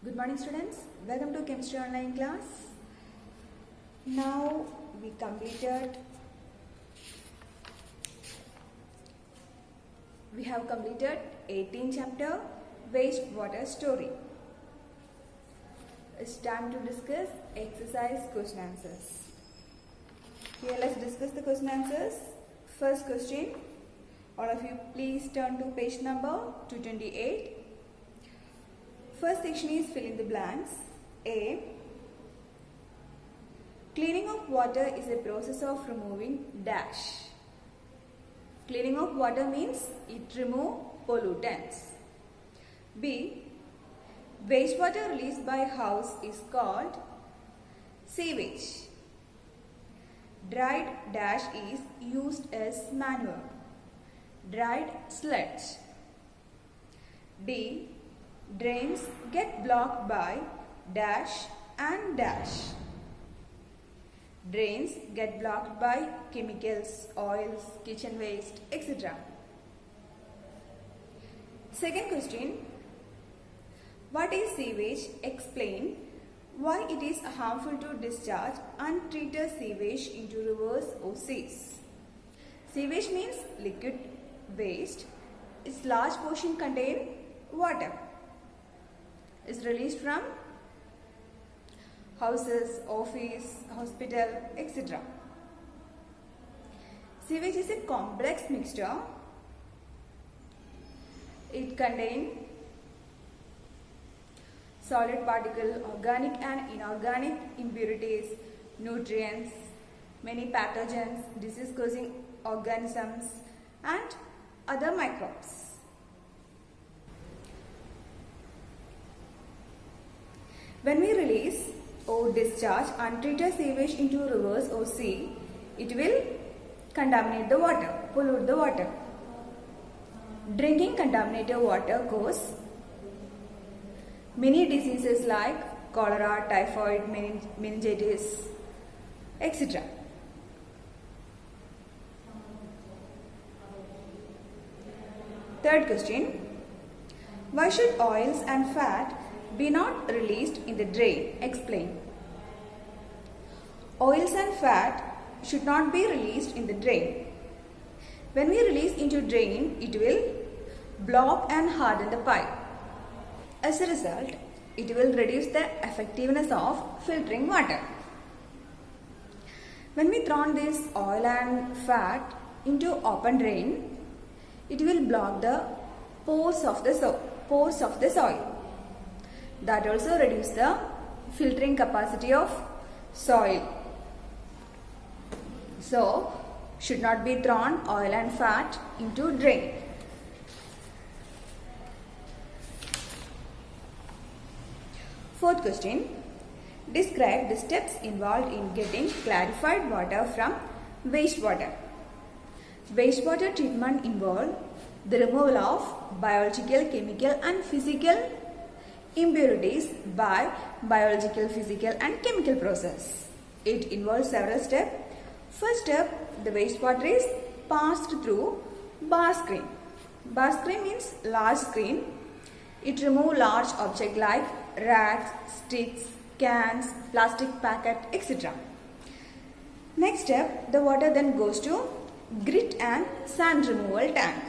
Good morning students, welcome to Chemistry Online class. Now we have completed 18th chapter wastewater story. It's time to discuss exercise question answers. Here let's discuss the question answers. First question, all of you please turn to page number 228. First section is fill in the blanks. A. Cleaning of water is a process of removing dash. Cleaning of water means it removes pollutants. B. Wastewater released by house is called sewage. Dried dash is used as manure. Dried sludge. D. Drains get blocked by dash and dash. Drains get blocked by chemicals, oils, kitchen waste, etc. Second question, what is sewage? Explain why it is harmful to discharge untreated sewage into rivers or seas. Sewage means liquid waste. Its large portion contain water. Is released from houses, office, hospital, etc. Sewage is a complex mixture. It contains solid particle, organic and inorganic impurities, nutrients, many pathogens, disease-causing organisms, and other microbes. When we release or discharge untreated sewage into rivers or sea, it will contaminate the water, pollute the water. Drinking contaminated water causes many diseases like cholera, typhoid, meningitis, etc. Third question, why should oils and fat be not released in the drain? Explain. Oils and fat should not be released in the drain. When we release into drain, it will block and harden the pipe. As a result, it will reduce the effectiveness of filtering water. When we throw this oil and fat into open drain, it will block the pores of the soil. That also reduces the filtering capacity of soil. So, should not be thrown oil and fat into drain. Fourth question, describe the steps involved in getting clarified water from wastewater. Wastewater treatment involves the removal of biological, chemical and physical impurities by biological, physical and chemical process. It involves several steps. First step, the wastewater is passed through bar screen. Bar screen means large screen. It removes large objects like rags, sticks, cans, plastic packet, etc. Next step, the water then goes to grit and sand removal tank,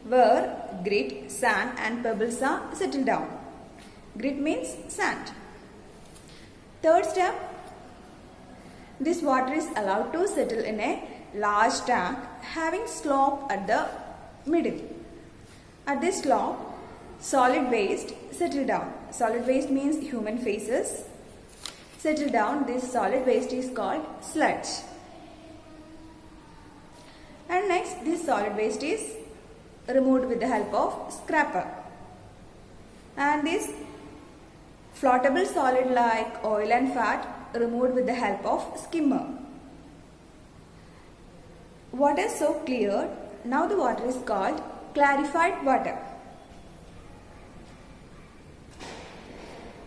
where grit, sand and pebbles are settled down. Grit means sand. Third step, this water is allowed to settle in a large tank having slope at the middle. At this slope, solid waste settle down. Solid waste means human faces. Settle down, this solid waste is called sludge. And next, this solid waste is removed with the help of scraper. And this floatable solid like oil and fat removed with the help of skimmer. Water is so clear, now the water is called clarified water.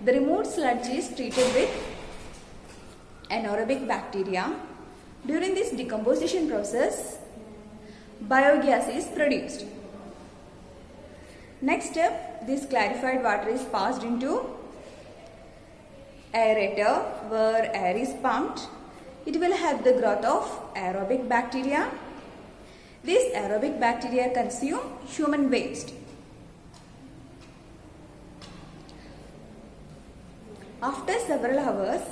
The removed sludge is treated with anaerobic bacteria. During this decomposition process, biogas is produced. Next step, this clarified water is passed into aerator where air is pumped. It will help the growth of aerobic bacteria. These aerobic bacteria consume human waste. After several hours,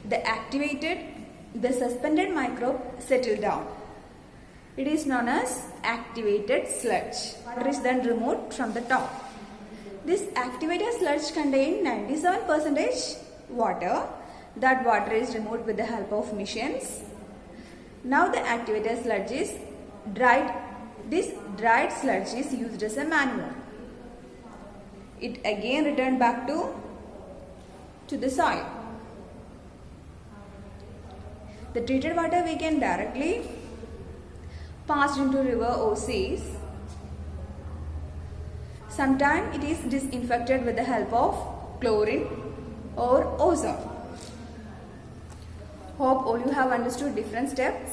the suspended microbe settle down. It is known as activated sludge. Water is then removed from the top. This activated sludge contains 97% water. That water is removed with the help of machines. Now the activated sludge is dried. This dried sludge is used as a manure. It again returned back to the soil. The treated water we can directly pass into river or seas. Sometimes it is disinfected with the help of chlorine or ozone. Hope all you have understood different steps.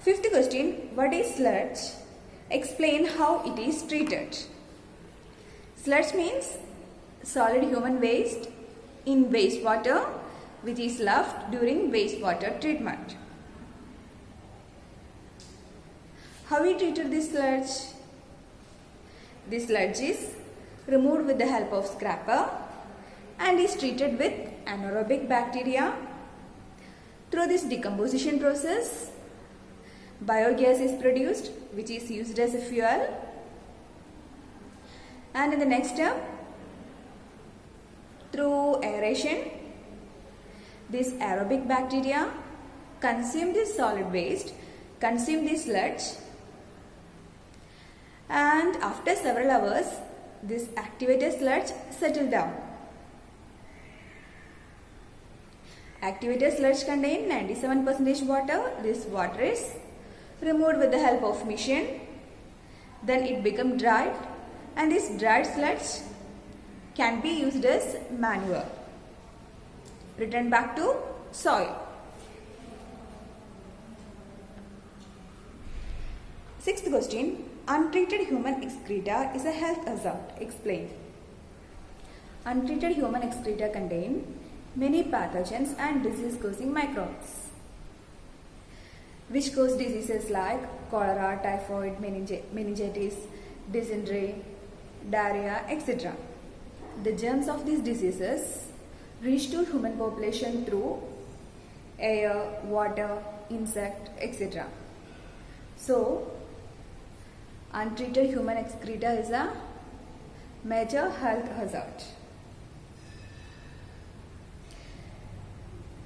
Fifth question, what is sludge? Explain how it is treated. Sludge means solid human waste in wastewater which is left during wastewater treatment. How we treated this sludge? This sludge is removed with the help of scraper and is treated with anaerobic bacteria. Through this decomposition process, biogas is produced which is used as a fuel. And in the next step, through aeration, this aerobic bacteria consume this solid waste, consume this sludge, and after several hours, this activated sludge settle down. Activated sludge contains 97% water. This water is removed with the help of machine. Then it becomes dried, and this dried sludge can be used as manure. Return back to soil. Sixth question, untreated human excreta is a health hazard. Explain. Untreated human excreta contain many pathogens and disease-causing microbes, which cause diseases like cholera, typhoid, meningitis, dysentery, diarrhea, etc. The germs of these diseases reach to human population through air, water, insect, etc. So, untreated human excreta is a major health hazard.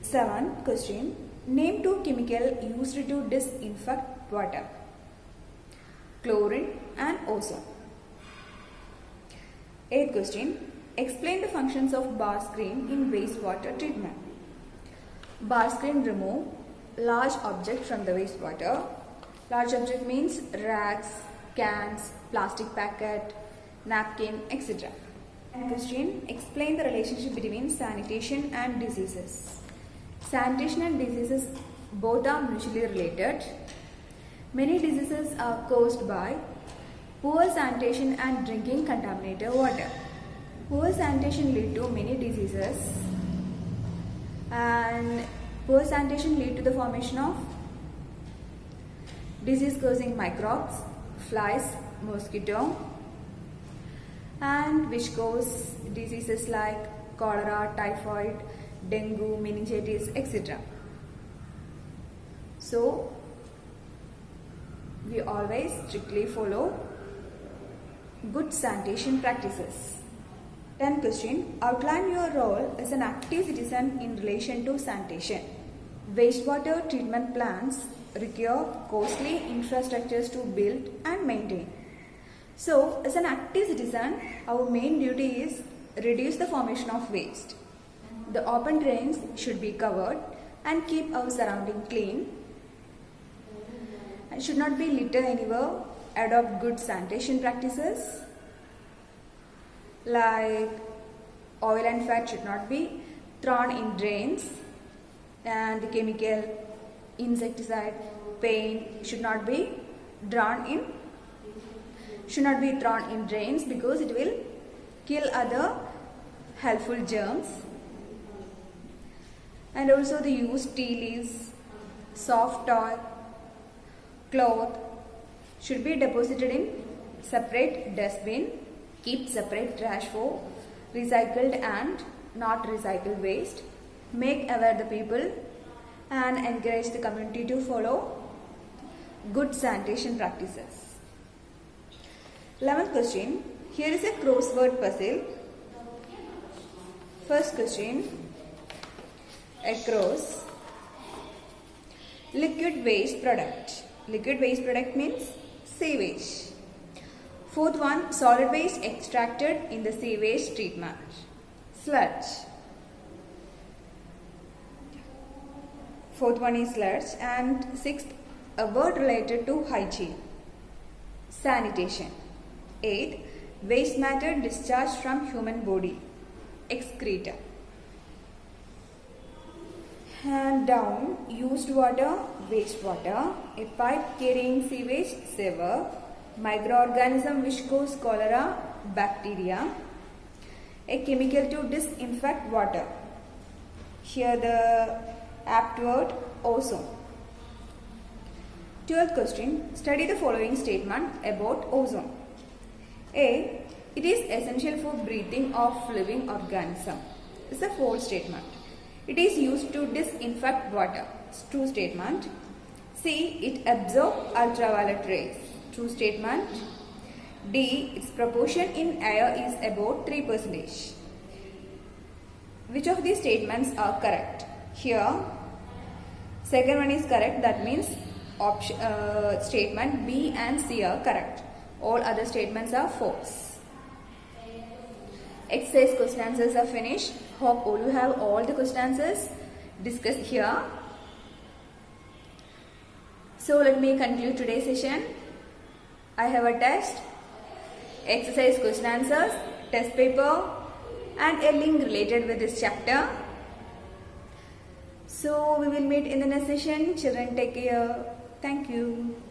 7th question, name 2 chemicals used to disinfect water. Chlorine and ozone. 8th question, explain the functions of bar screen in wastewater treatment. Bar screen remove large object from the wastewater. Large object means rags, cans, plastic packet, napkin, etc. And question, explain the relationship between sanitation and diseases. Sanitation and diseases both are mutually related. Many diseases are caused by poor sanitation and drinking contaminated water. Poor sanitation lead to many diseases, and poor sanitation lead to the formation of disease-causing microbes, flies, mosquito, and which cause diseases like cholera, typhoid, dengue, meningitis, etc. So, we always strictly follow good sanitation practices. 10th question, outline your role as an active citizen in relation to sanitation. Wastewater treatment plants require costly infrastructures to build and maintain. So, as an active citizen, our main duty is reduce the formation of waste. The open drains should be covered and keep our surrounding clean. And should not be litter anywhere. Adopt good sanitation practices like oil and fat should not be thrown in drains, and the chemical, insecticide, paint should not be thrown in drains because it will kill other helpful germs, and also the used tea leaves, soft toy, cloth should be deposited in separate dustbin. Keep separate trash for recycled and not recycled waste. Make aware the people and encourage the community to follow good sanitation practices. 11th question. Here is a crossword puzzle. First question. Across. Liquid waste product. Liquid waste product means sewage. Fourth one, solid waste extracted in the sewage treatment. Sludge. Fourth one is sludge. And sixth, a word related to hygiene. Sanitation. Eighth, waste matter discharged from human body. Excreta. And down, used water, wastewater, a pipe carrying sewage, sewer, microorganism which cause cholera, bacteria, a chemical to disinfect water. Here the apt word, ozone. 12th question, study the following statement about ozone. A, it is essential for breathing of living organism. It's a false statement. It is used to disinfect water. It's true statement. C, it absorbs ultraviolet rays. True statement. D, its proportion in air is about 3%. Which of these statements are correct? Here, second one is correct. That means statement B and C are correct. All other statements are false. Exercise question answers are finished. Hope all you have all the question answers discussed here. So let me conclude today's session. I have a test, exercise question answers, test paper and a link related with this chapter. So we will meet in the next session. Children, take care. Thank you.